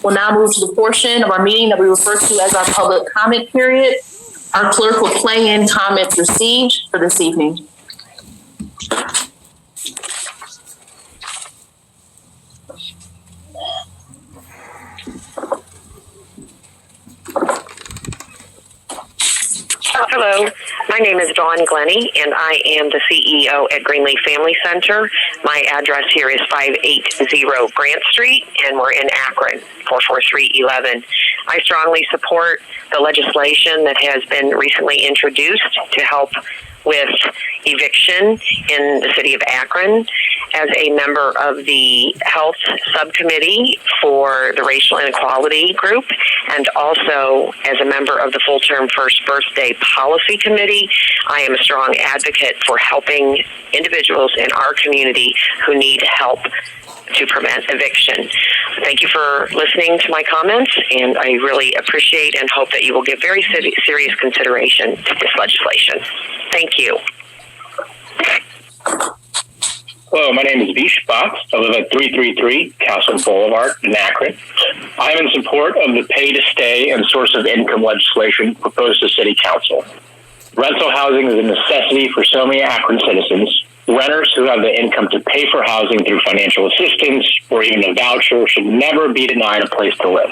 We'll now move to the portion of our meeting that we refer to as our public comment period. Our clerk will play in comments received for this evening. Hello, my name is Dawn Glennie, and I am the CEO at Greenleaf Family Center. My address here is 580 Grant Street, and we're in Akron, 44311. I strongly support the legislation that has been recently introduced to help with eviction in the city of Akron. As a member of the health subcommittee for the racial inequality group, and also as a member of the full-term first birthday policy committee, I am a strong advocate for helping individuals in our community who need help to prevent eviction. Thank you for listening to my comments, and I really appreciate and hope that you will give very serious consideration to this legislation. Thank you. Hello, my name is Vish Box. I live at 333 Castle Boulevard in Akron. I am in support of the pay to stay and source of income legislation proposed to City Council. Rental housing is a necessity for so many Akron citizens. Renters who have the income to pay for housing through financial assistance or even a voucher should never be denied a place to live.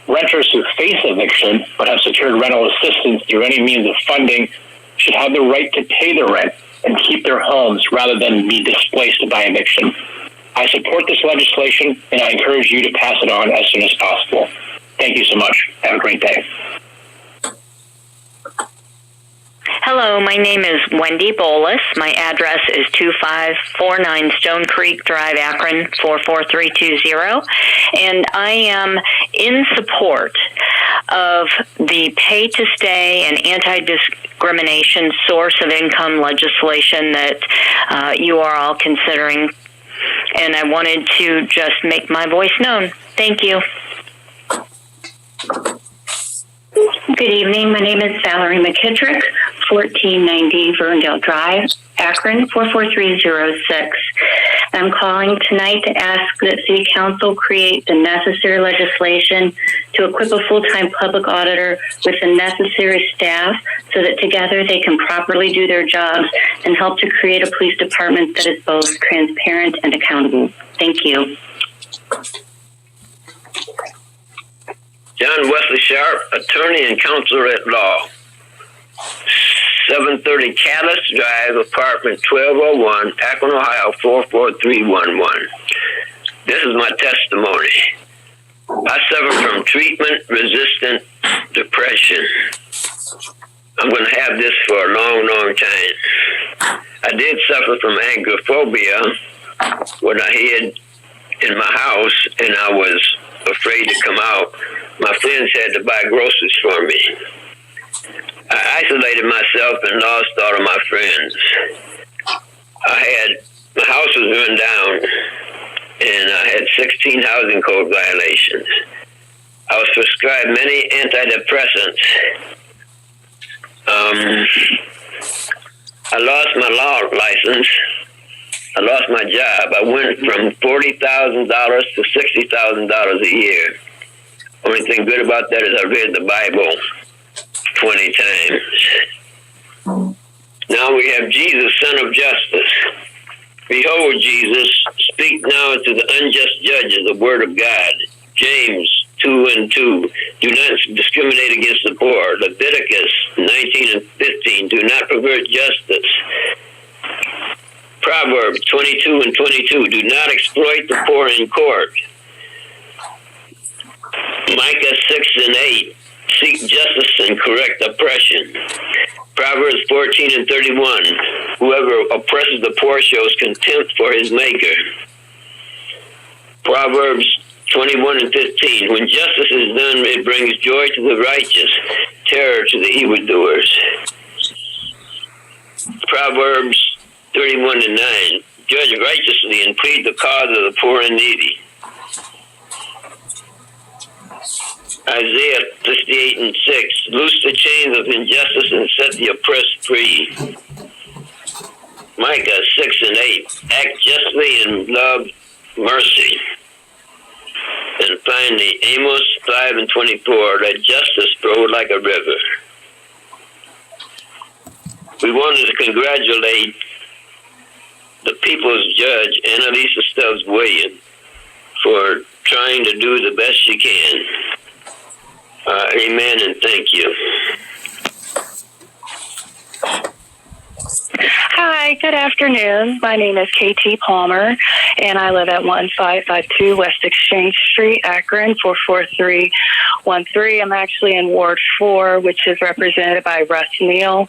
Renters who face eviction but have secured rental assistance through any means of funding should have the right to pay the rent and keep their homes rather than be displaced by eviction. I support this legislation, and I encourage you to pass it on as soon as possible. Thank you so much. Have a great day. Hello, my name is Wendy Bolus. My address is 2549 Stone Creek Drive, Akron, 44320. And I am in support of the pay to stay and anti-discrimination source of income legislation that you are all considering. And I wanted to just make my voice known. Thank you. Good evening. My name is Valerie McKittrick, 1490 Verndale Drive, Akron, 44306. I'm calling tonight to ask that City Council create the necessary legislation to equip a full-time public auditor with the necessary staff so that together they can properly do their jobs and help to create a police department that is both transparent and accountable. Thank you. John Wesley Sharpe, attorney and counselor at law. 730 Catalyst Drive, apartment 1201, Akron, Ohio, 44311. This is my testimony. I suffer from treatment-resistant depression. I'm going to have this for a long, long time. I did suffer from agoraphobia when I hid in my house and I was afraid to come out. My friends had to buy groceries for me. I isolated myself and lost all of my friends. My house was run down, and I had 16 housing code violations. I was prescribed many antidepressants. I lost my law license. I lost my job. I went from $40,000 to $60,000 a year. Only thing good about that is I read the Bible 20 times. Now we have Jesus, Son of Justice. Behold, Jesus, speak now to the unjust judges the word of God. James 2:2. Do not discriminate against the poor. Leviticus 19:15. Do not pervert justice. Proverbs 22:22. Do not exploit the poor in court. Micah 6:8. Seek justice and correct oppression. Proverbs 14:31. Whoever oppresses the poor shows contempt for his maker. Proverbs 21:15. When justice is done, it brings joy to the righteous, terror to the evildoers. Proverbs 31:9. Judge righteously and plead the cause of the poor and needy. Isaiah 58:6. Loose the chains of injustice and set the oppressed free. Micah 6:8. Act justly and love mercy. And finally, Amos 5:24, let justice flow like a river. We wanted to congratulate the people's judge, Annalisa Stubbs-Williams, for trying to do the best she can. Amen and thank you. Hi, good afternoon. My name is KT Palmer, and I live at 1552 West Exchange Street, Akron, 44313. I'm actually in Ward 4, which is represented by Russ Neal.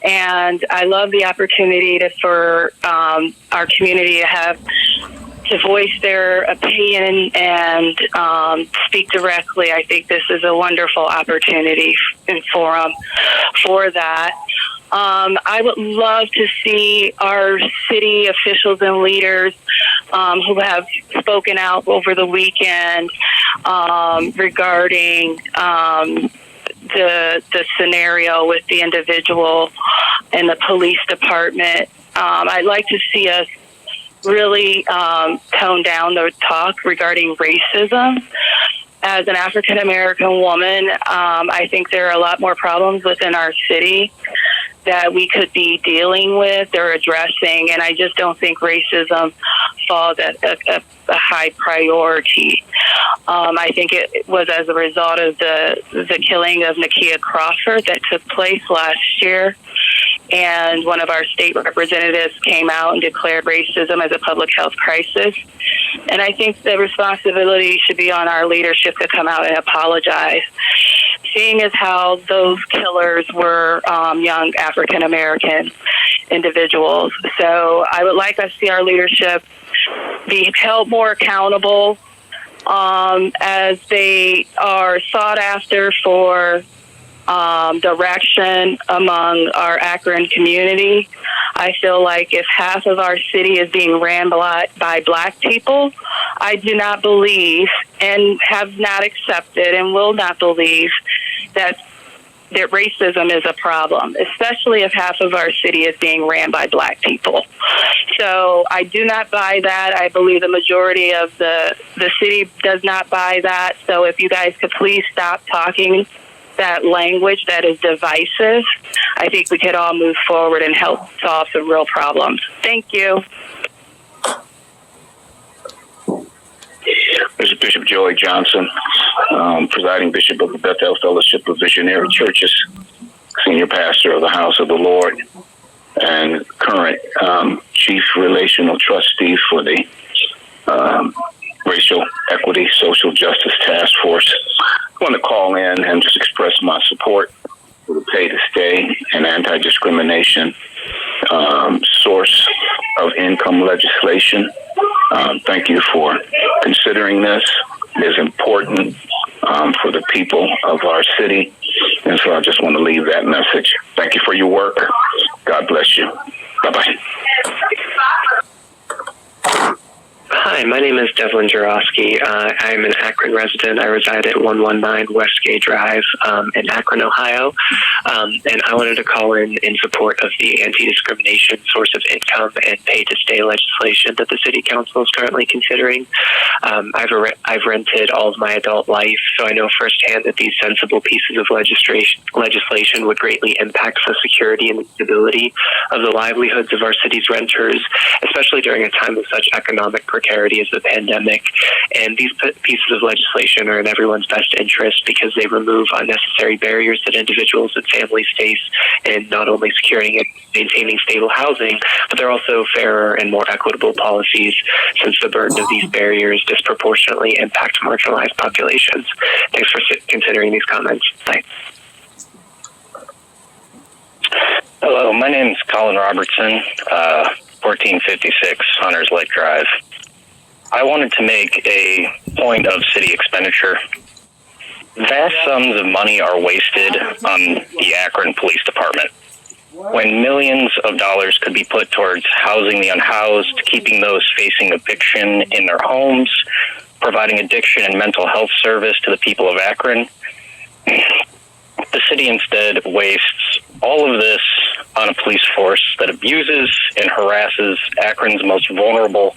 And I love the opportunity for our community to voice their opinion and speak directly. I think this is a wonderful opportunity and forum for that. I would love to see our city officials and leaders who have spoken out over the weekend regarding the scenario with the individual and the police department. I'd like to see us really tone down the talk regarding racism. As an African-American woman, I think there are a lot more problems within our city that we could be dealing with or addressing, and I just don't think racism falls at a high priority. I think it was as a result of the killing of Nakia Crawford that took place last year, and one of our state representatives came out and declared racism as a public health crisis. And I think the responsibility should be on our leadership to come out and apologize, seeing as how those killers were young African-American individuals. So I would like us to see our leadership be held more accountable as they are sought after for direction among our Akron community. I feel like if half of our city is being ran by Black people, I do not believe and have not accepted and will not believe that racism is a problem, especially if half of our city is being ran by Black people. So I do not buy that. I believe the majority of the city does not buy that. So if you guys could please stop talking that language that is divisive, I think we could all move forward and help solve some real problems. Thank you. This is Bishop Joey Johnson, presiding bishop of the Bethel Fellowship of Visionary Churches, senior pastor of the House of the Lord, and current chief relational trustee for the Racial Equity Social Justice Task Force. I want to call in and just express my support for the pay to stay and anti-discrimination source of income legislation. Thank you for considering this. It is important for the people of our city, and so I just want to leave that message. Thank you for your work. God bless you. Bye-bye. Hi, my name is Devlin Jarosky. I'm an Akron resident. I reside at 119 Westgate Drive in Akron, Ohio. And I wanted to call in support of the anti-discrimination source of income and pay to stay legislation that the City Council is currently considering. I've rented all of my adult life, so I know firsthand that these sensible pieces of legislation would greatly impact the security and stability of the livelihoods of our city's renters, especially during a time of such economic precarity as the pandemic. And these pieces of legislation are in everyone's best interest because they remove unnecessary barriers that individuals and families face in not only securing and maintaining stable housing, but they're also fairer and more equitable policies, since the burden of these barriers disproportionately impact marginalized populations. Thanks for considering these comments. Bye. Hello, my name is Colin Robertson, 1456 Hunters Lake Drive. I wanted to make a point of city expenditure. Vast sums of money are wasted on the Akron Police Department, when millions of dollars could be put towards housing the unhoused, keeping those facing eviction in their homes, providing addiction and mental health service to the people of Akron. The city instead wastes all of this on a police force that abuses and harasses Akron's most vulnerable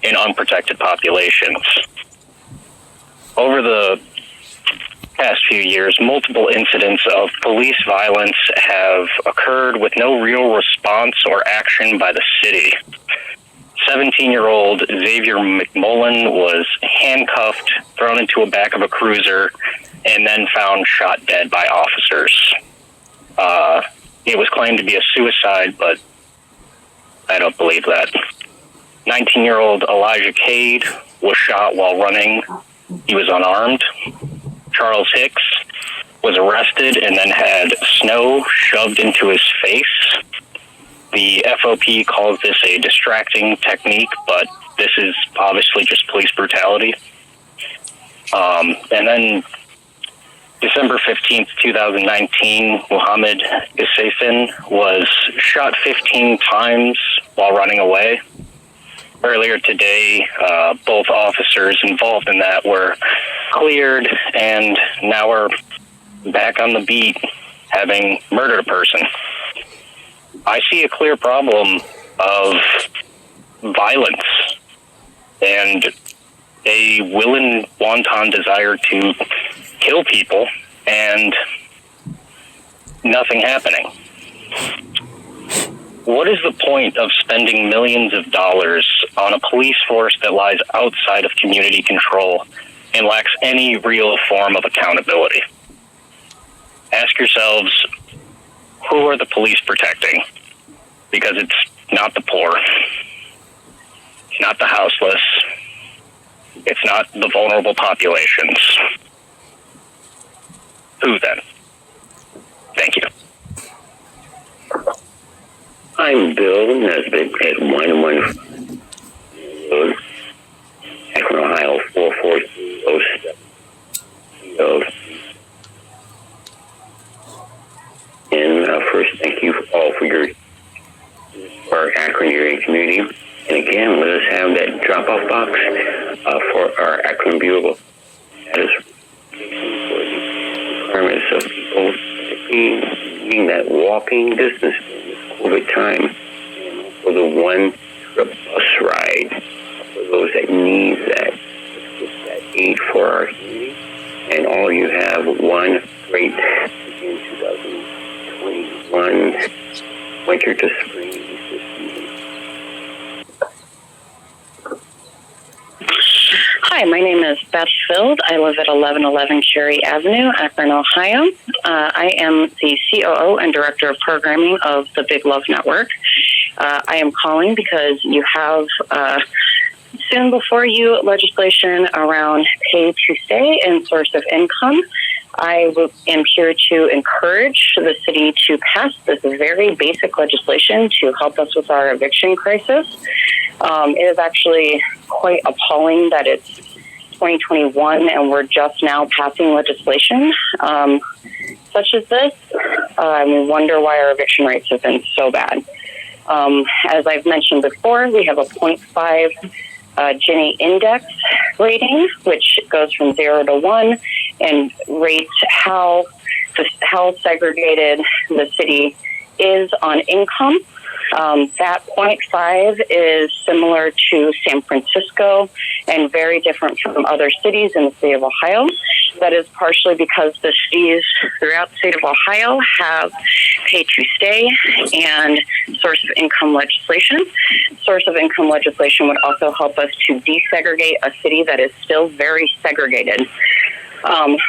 and unprotected populations. over the past few years, multiple incidents of police violence have occurred with no real response or action by the city. 17-year-old Xavier McMullen was handcuffed, thrown into the back of a cruiser, and then found shot dead by officers. It was claimed to be a suicide, but I don't believe that. 19-year-old Elijah Cade was shot while running. He was unarmed. Charles Hicks was arrested and then had snow shoved into his face. The FOP calls this a distracting technique, but this is obviously just police brutality. And then December 15th, 2019, Muhammad Isafin was shot 15 times while running away. Earlier today, both officers involved in that were cleared, and now we're back on the beat, having murdered a person. I see a clear problem of violence and a will and wanton desire to kill people and nothing happening. What is the point of spending millions of dollars on a police force that lies outside of community control and lacks any real form of accountability? Ask yourselves, who are the police protecting? Because it's not the poor. It's not the houseless. It's not the vulnerable populations. Who then? Thank you. I'm Bill Nesbitt at 115 Road, Akron, Ohio 44207. And first, thank you all for our Akron area community. And again, let us have that drop-off box for our Akron Bureau. That is requirements of people being that walking distance COVID time, for the one trip bus ride for those that need that aid for our community. And all you have one great 2021 winter to spring Easter season. Hi, my name is Beth Field. I live at 1111 Cherry Avenue, Akron, Ohio. I am the COO and Director of Programming of the Big Love Network. I am calling because you have soon before you legislation around pay to stay and source of income. I am here to encourage the city to pass this very basic legislation to help us with our eviction crisis. It is actually quite appalling that it's 2021 and we're just now passing legislation such as this. We wonder why our eviction rates have been so bad. As I've mentioned before, we have a 0.5 Gini index rating, which goes from 0 to 1 and rates how segregated the city is on income. That 0.5 is similar to San Francisco and very different from other cities in the state of Ohio. That is partially because the cities throughout the state of Ohio have pay to stay and source of income legislation. Source of income legislation would also help us to desegregate a city that is still very segregated.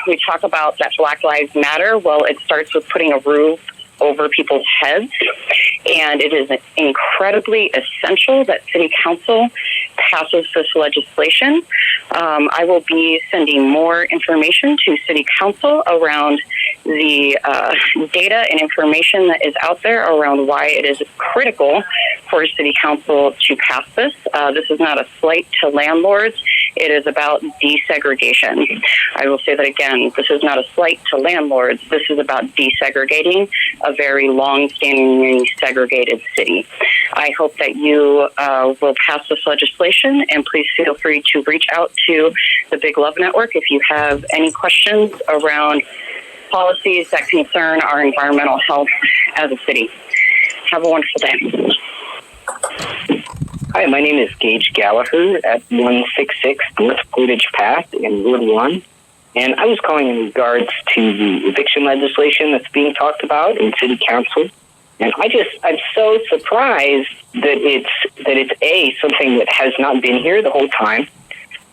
We talk about that Black Lives Matter. Well, it starts with putting a roof over people's heads, and it is incredibly essential that City Council passes this legislation. I will be sending more information to City Council around the data and information that is out there around why it is critical for City Council to pass this. This is not a slight to landlords. It is about desegregation. I will say that again, this is not a slight to landlords. This is about desegregating a very long-standing segregated city. I hope that you will pass this legislation, and please feel free to reach out to the Big Love Network if you have any questions around policies that concern our environmental health as a city. Have a wonderful day. Hi, my name is Gage Gallagher at 166 North Portage Path in Ward 1. And I was calling in regards to the eviction legislation that's being talked about in City Council. And I'm so surprised that it's something that has not been here the whole time.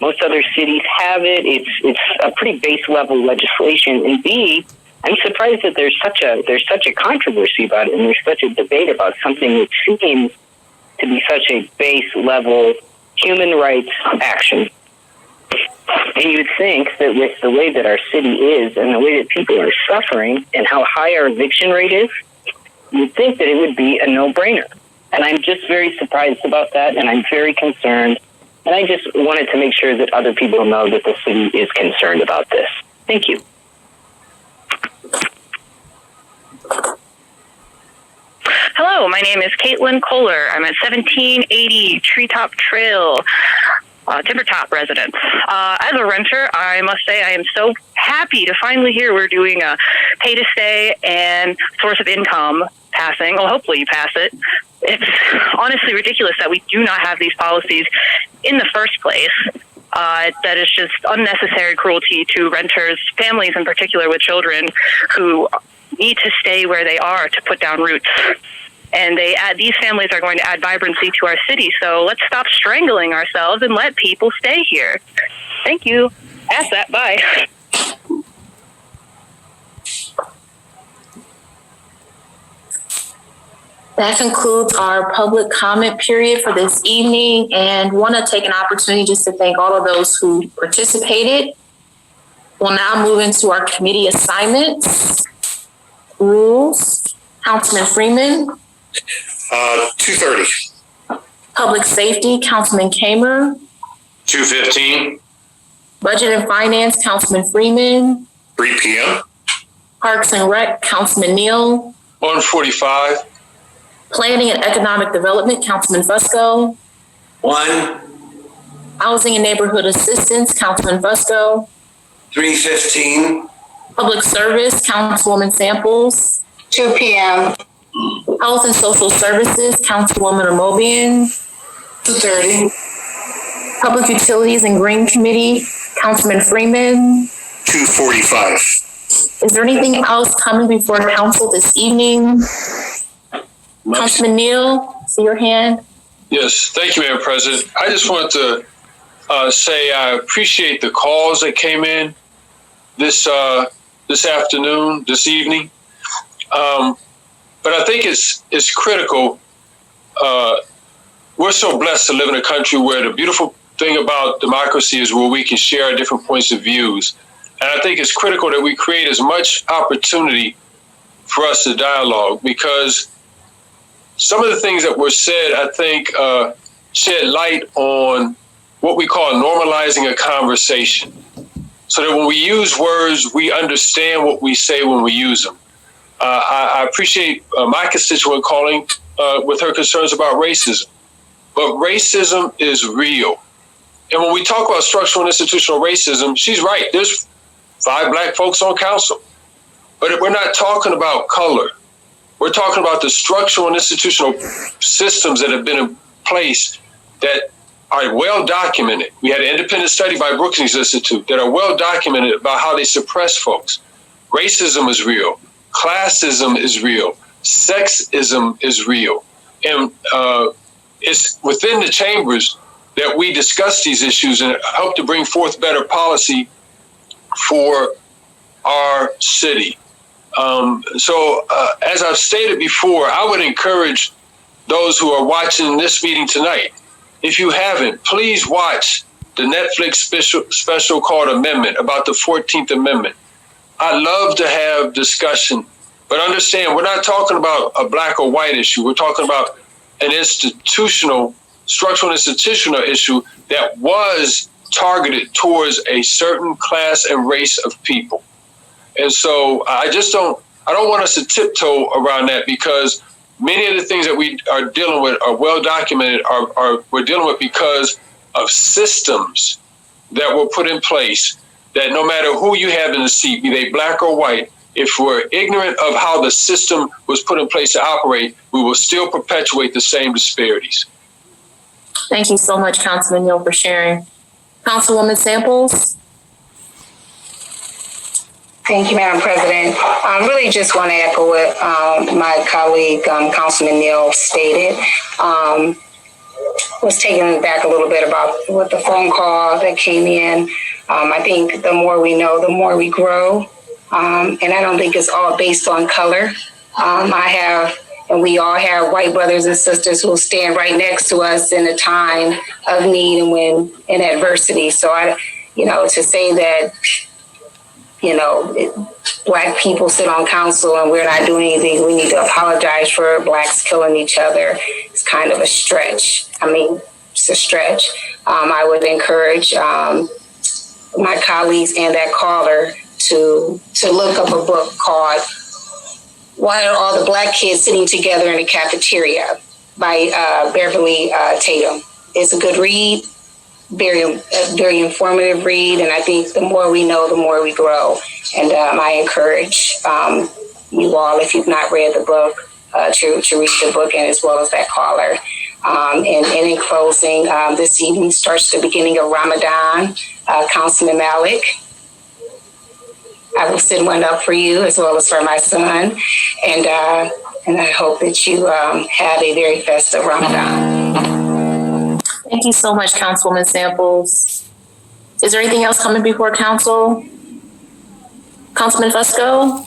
Most other cities have it. It's a pretty base level legislation. And B, I'm surprised that there's such a controversy about it, and there's such a debate about something that seems to be such a base level human rights action. And you'd think that with the way that our city is and the way that people are suffering and how high our eviction rate is, you'd think that it would be a no-brainer. And I'm just very surprised about that, and I'm very concerned. And I just wanted to make sure that other people know that the city is concerned about this. Thank you. Hello, my name is Caitlin Kohler. I'm at 1780 Treetop Trail, Timber Top resident. As a renter, I must say I am so happy to finally hear we're doing a pay to stay and source of income passing. Well, hopefully you pass it. It's honestly ridiculous that we do not have these policies in the first place. That is just unnecessary cruelty to renters, families in particular with children who need to stay where they are to put down roots. And these families are going to add vibrancy to our city. So let's stop strangling ourselves and let people stay here. Thank you. Pass that. Bye. That concludes our public comment period for this evening, and want to take an opportunity just to thank all of those who participated. We'll now move into our committee assignments. Rules, Councilman Freeman. 2:30. Public Safety, Councilman Kamer. 2:15. Budget and Finance, Councilman Freeman. 3 p.m. Parks and Rec, Councilman Neal. 1:45. Planning and Economic Development, Councilman Fusco. 1. Housing and Neighborhood Assistance, Councilman Fusco. 3:15. Public Service, Councilwoman Samples. 2 p.m. Health and Social Services, Councilwoman Amobian. 2:30. Public Utilities and Green Committee, Councilman Freeman. 2:45. Is there anything else coming before council this evening? Councilman Neal, see your hand. Yes, thank you, Madam President. I just want to say I appreciate the calls that came in this afternoon, this evening. But I think it's critical. We're so blessed to live in a country where the beautiful thing about democracy is where we can share our different points of views. And I think it's critical that we create as much opportunity for us to dialogue, because some of the things that were said, I think, shed light on what we call normalizing a conversation, so that when we use words, we understand what we say when we use them. I appreciate my constituent calling with her concerns about racism, but racism is real. And when we talk about structural and institutional racism, she's right. There's 5 black folks on council, but we're not talking about color. We're talking about the structural and institutional systems that have been in place that are well documented. We had an independent study by Brookings Institute that are well documented about how they suppress folks. Racism is real. Classism is real. Sexism is real. And it's within the chambers that we discuss these issues and help to bring forth better policy for our city. So as I've stated before, I would encourage those who are watching this meeting tonight, if you haven't, please watch the Netflix special called Amendment about the 14th Amendment. I love to have discussion, but understand we're not talking about a black or white issue. We're talking about an structural institutional issue that was targeted towards a certain class and race of people. And so I don't want us to tiptoe around that, because many of the things that we are dealing with are well documented, we're dealing with because of systems that were put in place that no matter who you have in the seat, be they black or white, if we're ignorant of how the system was put in place to operate, we will still perpetuate the same disparities. Thank you so much, Councilman Neal, for sharing. Councilwoman Samples? Thank you, Madam President. I really just want to echo what my colleague, Councilman Neal, stated. Was taken back a little bit about with the phone call that came in. I think the more we know, the more we grow. And I don't think it's all based on color. And we all have white brothers and sisters who will stand right next to us in a time of need and when in adversity. So to say that, Black people sit on council and we're not doing anything, we need to apologize for Blacks killing each other. It's kind of a stretch. It's a stretch. I would encourage my colleagues and that caller to look up a book called Why Are All the Black Kids Sitting Together in a Cafeteria by Beverly Tatum. It's a good read, very informative read, and I think the more we know, the more we grow. And I encourage you all, if you've not read the book, to read the book, and as well as that caller. And in closing, this evening starts the beginning of Ramadan. Councilman Malik, I will send one up for you as well as for my son. And I hope that you have a very festive Ramadan. Thank you so much, Councilwoman Samples. Is there anything else coming before council? Councilman Fusco?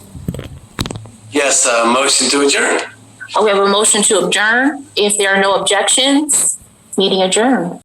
Yes, motion to adjourn. We have a motion to adjourn. If there are no objections, meeting adjourned.